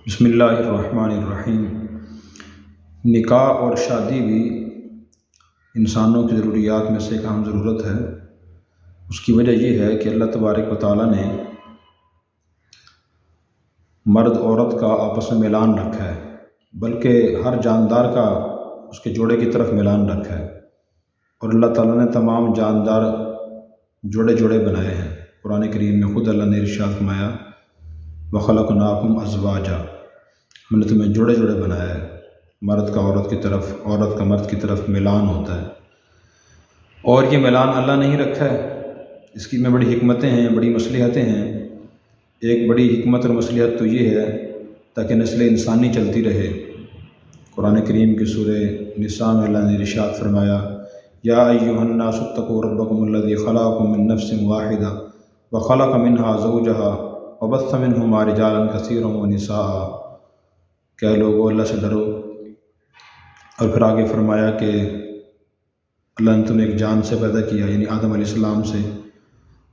بسم اللہ الرحمن الرحیم۔ نکاح اور شادی بھی انسانوں کی ضروریات میں سے ایک اہم ضرورت ہے۔ اس کی وجہ یہ ہے کہ اللہ تبارک و تعالیٰ نے مرد عورت کا آپس میں ملان رکھا ہے، بلکہ ہر جاندار کا اس کے جوڑے کی طرف ملان رکھا ہے، اور اللہ تعالیٰ نے تمام جاندار جوڑے جوڑے بنائے ہیں۔ قرآن کریم میں خود اللہ نے ارشاد فرمایا وَخَلَقْنَاكُمْ أَزْوَاجًا، ہم نے تمہیں جوڑے جوڑے بنایا ہے، مرد کا عورت کی طرف، عورت کا مرد کی طرف ملان ہوتا ہے۔ اور یہ ملان اللہ نے ہی رکھا ہے، اس کی میں بڑی حکمتیں ہیں، بڑی مصلحتیں ہیں۔ ایک بڑی حکمت اور مصلحت تو یہ ہے تاکہ نسل انسانی چلتی رہے۔ قرآن کریم کی سورہ نساء میں اللہ نے ارشاد فرمایا یا ایھا الناس اتقوا ربکم الذی خلقکم من نفس واحدہ وخلق منہا زوجہا وبث منہما رجالا کثیرا ونساء، کہ لوگو اللہ سے ڈرو۔ اور پھر آگے فرمایا کہ اللہ نے تمہیں ایک جان سے پیدا کیا، یعنی آدم علیہ السلام سے،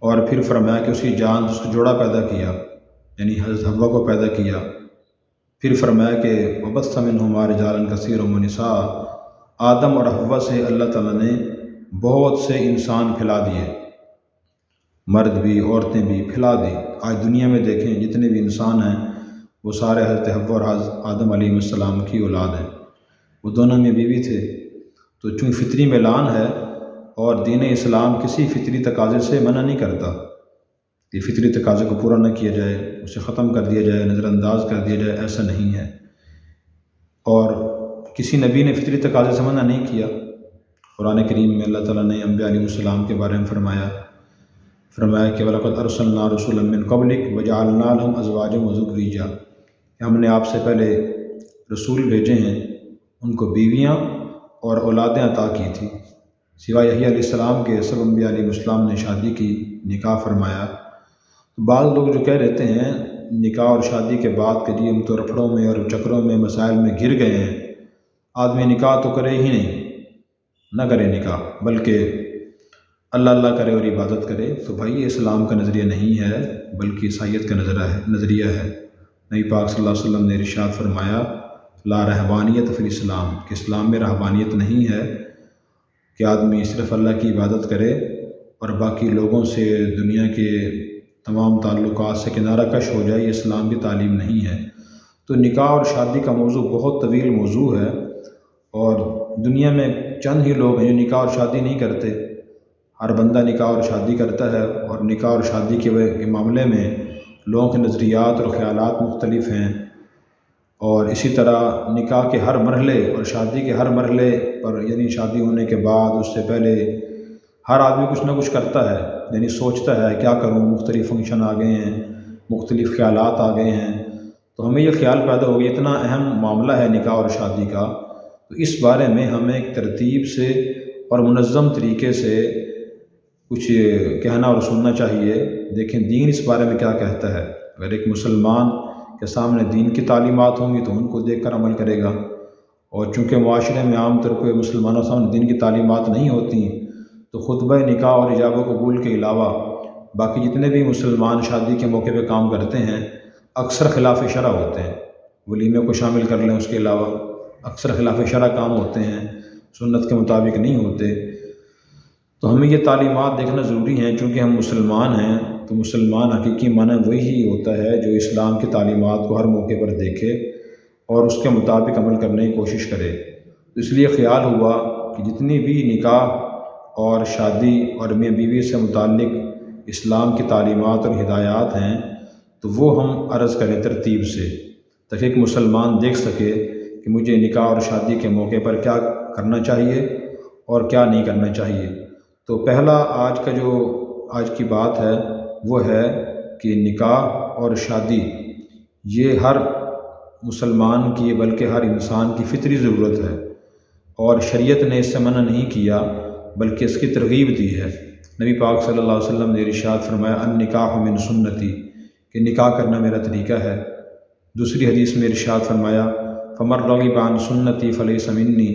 اور پھر فرمایا کہ اسی جان سے اس کو جوڑا پیدا کیا، یعنی حضرت حوا کو پیدا کیا۔ پھر فرمایا کہ وبث منہما رجالا کثیرا ونساء، آدم اور حوا سے اللہ تعالیٰ نے بہت سے انسان پھیلا دیے، مرد بھی عورتیں بھی پھیلا دی۔ آج دنیا میں دیکھیں جتنے بھی انسان ہیں وہ سارے حضرت حوا اور آدم علیہ السلام کی اولاد ہیں، وہ دونوں میں بیوی تھے۔ تو چونکہ فطری ملان ہے اور دین اسلام کسی فطری تقاضے سے منع نہیں کرتا کہ فطری تقاضے کو پورا نہ کیا جائے، اسے ختم کر دیا جائے، نظر انداز کر دیا جائے، ایسا نہیں ہے۔ اور کسی نبی نے فطری تقاضے سے منع نہیں کیا۔ قرآن کریم میں اللہ تعالیٰ نے انبیاء علیہ السلام کے بارے میں فرمایا کہ وَلَقَدْ أَرْسَلْنَا رُسُلًا مِّن قَبْلِكَ وَجَعَلْنَا لَهُمْ أَزْوَاجًا وَذُرِّيَّةً، کہ ہم نے آپ سے پہلے رسول بھیجے ہیں، ان کو بیویاں اور اولادیں عطا کی تھی۔ سوائے یحییٰ علیہ السلام کے سب انبیاء علیہ السلام نے شادی کی، نکاح فرمایا۔ بعض لوگ جو کہہ رہتے ہیں نکاح اور شادی کے بعد کہ جی ہم تو رفڑوں میں اور چکروں میں مسائل میں گر گئے ہیں، آدمی نکاح تو کرے ہی نہیں، نہ کرے نکاح، بلکہ اللہ اللہ کرے اور عبادت کرے، تو بھائی یہ اسلام کا نظریہ نہیں ہے بلکہ عیسائیت کا نظریہ ہے۔ نبی پاک صلی اللہ علیہ وسلم نے ارشاد فرمایا لا رہبانیت فی الاسلام، کہ اسلام میں رہبانیت نہیں ہے کہ آدمی صرف اللہ کی عبادت کرے اور باقی لوگوں سے، دنیا کے تمام تعلقات سے کنارہ کش ہو جائے، یہ اسلام کی تعلیم نہیں ہے۔ تو نکاح اور شادی کا موضوع بہت طویل موضوع ہے، اور دنیا میں چند ہی لوگ ہیں جو نکاح اور شادی نہیں کرتے۔ ہر بندہ نکاح اور شادی کرتا ہے، اور نکاح اور شادی کے معاملے میں لوگوں کے نظریات اور خیالات مختلف ہیں، اور اسی طرح نکاح کے ہر مرحلے اور شادی کے ہر مرحلے پر، یعنی شادی ہونے کے بعد اس سے پہلے ہر آدمی کچھ نہ کچھ کرتا ہے، یعنی سوچتا ہے کیا کروں، مختلف فنکشن آ گئے ہیں، مختلف خیالات آ گئے ہیں۔ تو ہمیں یہ خیال پیدا ہو گیا اتنا اہم معاملہ ہے نکاح اور شادی کا، تو اس بارے میں ہمیں ایک ترتیب سے اور منظم طریقے سے کچھ کہنا اور سننا چاہیے۔ دیکھیں دین اس بارے میں کیا کہتا ہے۔ اگر ایک مسلمان کے سامنے دین کی تعلیمات ہوں گی تو ان کو دیکھ کر عمل کرے گا، اور چونکہ معاشرے میں عام طور پہ مسلمانوں کے سامنے دین کی تعلیمات نہیں ہوتی، تو خطبہ نکاح اور ایجاب و قبول کے علاوہ باقی جتنے بھی مسلمان شادی کے موقع پہ کام کرتے ہیں اکثر خلاف شرع ہوتے ہیں۔ ولیمے کو شامل کر لیں، اس کے علاوہ اکثر خلاف شرع کام ہوتے ہیں، سنت کے مطابق نہیں ہوتے۔ تو ہمیں یہ تعلیمات دیکھنا ضروری ہیں، چونکہ ہم مسلمان ہیں، تو مسلمان حقیقی معنی وہی ہوتا ہے جو اسلام کی تعلیمات کو ہر موقع پر دیکھے اور اس کے مطابق عمل کرنے کی کوشش کرے۔ تو اس لیے خیال ہوا کہ جتنی بھی نکاح اور شادی اور میاں بیوی سے متعلق اسلام کی تعلیمات اور ہدایات ہیں تو وہ ہم عرض کریں ترتیب سے، تاکہ ایک مسلمان دیکھ سکے کہ مجھے نکاح اور شادی کے موقع پر کیا کرنا چاہیے اور کیا نہیں کرنا چاہیے۔ تو پہلا آج کی بات ہے وہ ہے کہ نکاح اور شادی یہ ہر مسلمان کی بلکہ ہر انسان کی فطری ضرورت ہے، اور شریعت نے اس سے منع نہیں کیا بلکہ اس کی ترغیب دی ہے۔ نبی پاک صلی اللہ علیہ وسلم نے ارشاد فرمایا النکاح من سنتی، کہ نکاح کرنا میرا طریقہ ہے۔ دوسری حدیث میں ارشاد فرمایا فمن رغب عن سنتی فلیس منی،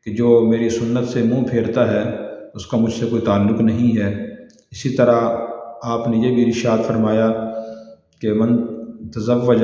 کہ جو میری سنت سے منہ پھیرتا ہے اس کا مجھ سے کوئی تعلق نہیں ہے۔ اسی طرح آپ نے یہ بھی ارشاد فرمایا کہ من تزوج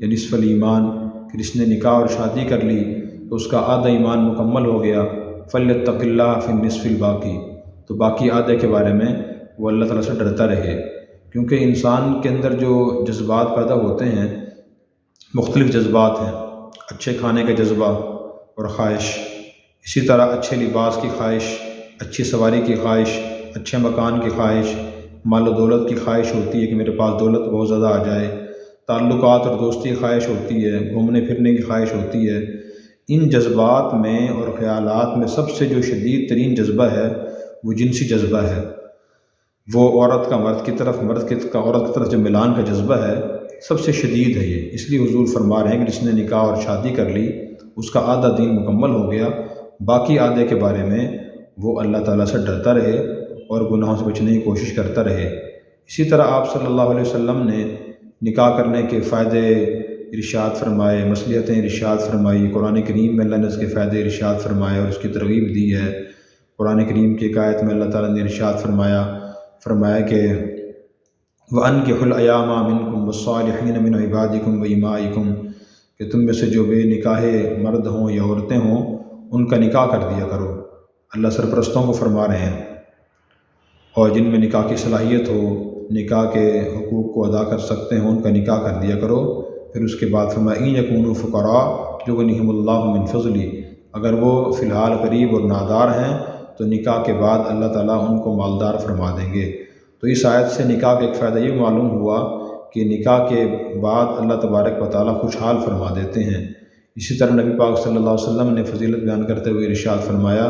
یا نصف الایمان، کہ جس نے نکاح اور شادی کر لی تو اس کا آدھا ایمان مکمل ہو گیا۔ فلیتق اللہ فی النصف الباقی، تو باقی آدھے کے بارے میں وہ اللہ تعالیٰ سے ڈرتا رہے، کیونکہ انسان کے اندر جو جذبات پیدا ہوتے ہیں مختلف جذبات ہیں، اچھے کھانے کا جذبہ اور خواہش، اسی طرح اچھے لباس کی خواہش، اچھی سواری کی خواہش، اچھے مکان کی خواہش، مال و دولت کی خواہش ہوتی ہے کہ میرے پاس دولت بہت زیادہ آ جائے، تعلقات اور دوستی کی خواہش ہوتی ہے، گھومنے پھرنے کی خواہش ہوتی ہے۔ ان جذبات میں اور خیالات میں سب سے جو شدید ترین جذبہ ہے وہ جنسی جذبہ ہے، وہ عورت کا مرد کی طرف، مرد کا عورت کی طرف جو ملان کا جذبہ ہے سب سے شدید ہے یہ۔ اس لیے حضور فرما رہے ہیں کہ جس نے نکاح اور شادی کر لی اس کا آدھا دین مکمل ہو گیا، باقی آدھے کے بارے میں وہ اللہ تعالیٰ سے ڈرتا رہے اور گناہوں سے بچنے کی کوشش کرتا رہے۔ اسی طرح آپ صلی اللہ علیہ وسلم نے نکاح کرنے کے فائدے ارشاد فرمائے، مصلحتیں ارشاد فرمائی، قرآن کریم میں اللہ نے اس کے فائدے ارشاد فرمائے اور اس کی ترغیب دی ہے۔ قرآن کریم کی ایک آیت میں اللہ تعالیٰ نے ارشاد فرمایا کہ وَأَنكِحُوا الْأَيَامَ مِنكُمْ وَالصَّالِحِينَ مِنْ عِبَادِكُمْ وَإِمَائِكُمْ، کہ تم میں سے جو بے نکاح مرد ہوں یا عورتیں ہوں ان کا نکاح کر دیا کرو۔ اللہ سرپرستوں کو فرما رہے ہیں، اور جن میں نکاح کی صلاحیت ہو، نکاح کے حقوق کو ادا کر سکتے ہوں، ان کا نکاح کر دیا کرو۔ پھر اس کے بعد فرمایا اِن یکونوا فقراء یغنیہم اللہ من فضلہ، اگر وہ فی الحال غریب اور نادار ہیں تو نکاح کے بعد اللہ تعالیٰ ان کو مالدار فرما دیں گے۔ تو اس آیت سے نکاح کا ایک فائدہ یہ معلوم ہوا کہ نکاح کے بعد اللہ تبارک و تعالیٰ خوشحال فرما دیتے ہیں۔ اسی طرح نبی پاک صلی اللہ علیہ وسلم نے فضیلت بیان کرتے ہوئے ارشاد فرمایا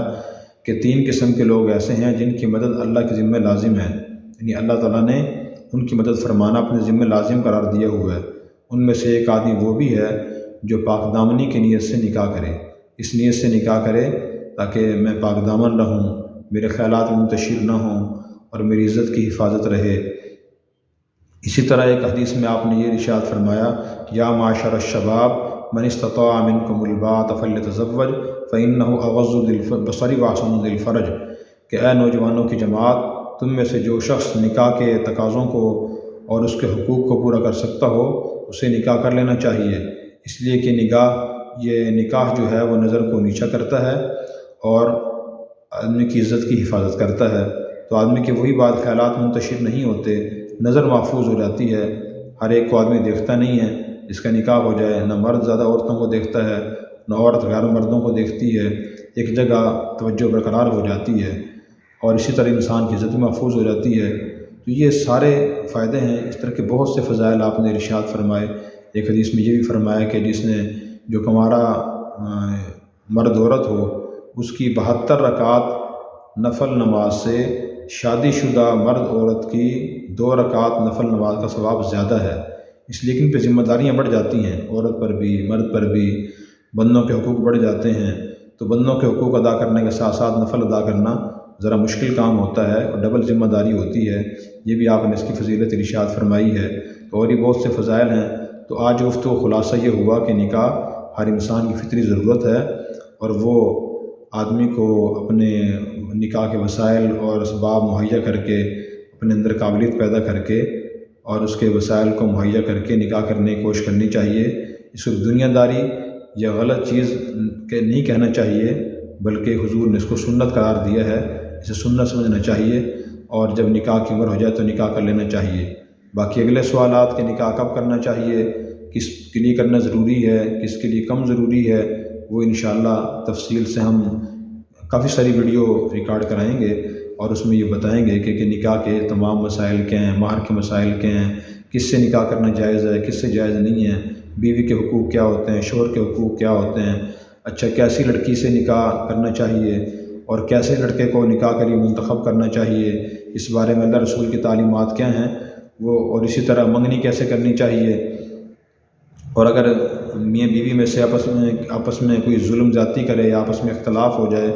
کہ 3 قسم کے لوگ ایسے ہیں جن کی مدد اللہ کے ذمہ لازم ہے، یعنی اللہ تعالیٰ نے ان کی مدد فرمانا اپنے ذمہ لازم قرار دیا ہوا ہے۔ ان میں سے ایک آدمی وہ بھی ہے جو پاک دامنی کی نیت سے نکاح کرے، اس نیت سے نکاح کرے تاکہ میں پاک دامن رہوں، میرے خیالات منتشر نہ ہوں اور میری عزت کی حفاظت رہے۔ اسی طرح ایک حدیث میں آپ نے یہ ارشاد فرمایا یا معاشر الشباب من استطاع منکم الباءۃ فلیتزوج فإنہ اغض للبصر واحسن للفرج، کہ اے نوجوانوں کی جماعت، تم میں سے جو شخص نکاح کے تقاضوں کو اور اس کے حقوق کو پورا کر سکتا ہو اسے نکاح کر لینا چاہیے، اس لیے کہ نکاح جو ہے وہ نظر کو نیچا کرتا ہے اور آدمی کی عزت کی حفاظت کرتا ہے۔ تو آدمی کے وہی بات خیالات منتشر نہیں ہوتے، نظر محفوظ ہو جاتی ہے، ہر ایک کو آدمی دیکھتا نہیں ہے۔ جس کا نکاح ہو جائے، نہ مرد زیادہ عورتوں کو دیکھتا ہے نہ عورت غیر مردوں کو دیکھتی ہے، ایک جگہ توجہ برقرار ہو جاتی ہے اور اسی طرح انسان کی عزت محفوظ ہو جاتی ہے۔ تو یہ سارے فائدے ہیں، اس طرح کے بہت سے فضائل آپ نے ارشاد فرمائے۔ ایک حدیث میں یہ بھی فرمایا کہ جس نے جو کمارا مرد عورت ہو اس کی 72 رکعات نفل نماز سے شادی شدہ مرد عورت کی 2 رکعات نفل نماز کا ثواب زیادہ ہے، اس لیے کہ ان پہ ذمہ داریاں بڑھ جاتی ہیں، عورت پر بھی مرد پر بھی بندوں کے حقوق بڑھ جاتے ہیں۔ تو بندوں کے حقوق ادا کرنے کے ساتھ ساتھ نفل ادا کرنا ذرا مشکل کام ہوتا ہے اور ڈبل ذمہ داری ہوتی ہے، یہ بھی آپ نے اس کی فضیلت ارشاد فرمائی ہے۔ تو اور بھی بہت سے فضائل ہیں۔ تو آج گفتگو خلاصہ یہ ہوا کہ نکاح ہر انسان کی فطری ضرورت ہے اور وہ آدمی کو اپنے نکاح کے وسائل اور اسباب مہیا کر کے، اپنے اندر قابلیت پیدا کر کے اور اس کے وسائل کو مہیا کر کے نکاح کرنے کی کوشش کرنی چاہیے۔ اس کو دنیا داری یا غلط چیز نہیں کہنا چاہیے، بلکہ حضور نے اس کو سنت قرار دیا ہے، اسے سنت سمجھنا چاہیے اور جب نکاح کی عمر ہو جائے تو نکاح کر لینا چاہیے۔ باقی اگلے سوالات کہ نکاح کب کرنا چاہیے، کس کے لیے کرنا ضروری ہے، کس کے لیے کم ضروری ہے، وہ انشاءاللہ تفصیل سے ہم کافی ساری ویڈیو ریکارڈ کرائیں گے اور اس میں یہ بتائیں گے کہ نکاح کے تمام مسائل کیا ہیں، مہر کے مسائل کیا ہیں، کس سے نکاح کرنا جائز ہے، کس سے جائز نہیں ہے، بیوی کے حقوق کیا ہوتے ہیں، شوہر کے حقوق کیا ہوتے ہیں، اچھا کیسی لڑکی سے نکاح کرنا چاہیے اور کیسے لڑکے کو نکاح کے لیے منتخب کرنا چاہیے، اس بارے میں اللہ رسول کی تعلیمات کیا ہیں وہ، اور اسی طرح منگنی کیسے کرنی چاہیے، اور اگر میاں بیوی میں سے آپس میں کوئی ظلم زیادتی کرے یا آپس میں اختلاف ہو جائے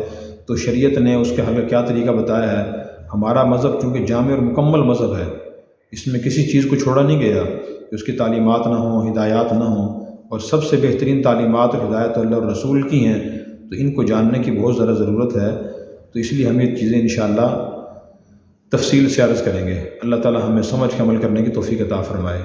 تو شریعت نے اس کے حل کا کیا طریقہ بتایا ہے۔ ہمارا مذہب چونکہ جامع اور مکمل مذہب ہے، اس میں کسی چیز کو چھوڑا نہیں گیا کہ اس کی تعلیمات نہ ہوں، ہدایات نہ ہوں، اور سب سے بہترین تعلیمات اور ہدایت اللہ اور رسول کی ہیں، تو ان کو جاننے کی بہت زیادہ ضرورت ہے۔ تو اس لیے ہم یہ چیزیں انشاءاللہ تفصیل سے عرض کریں گے۔ اللہ تعالی ہمیں سمجھ کے عمل کرنے کی توفیق عطا فرمائے۔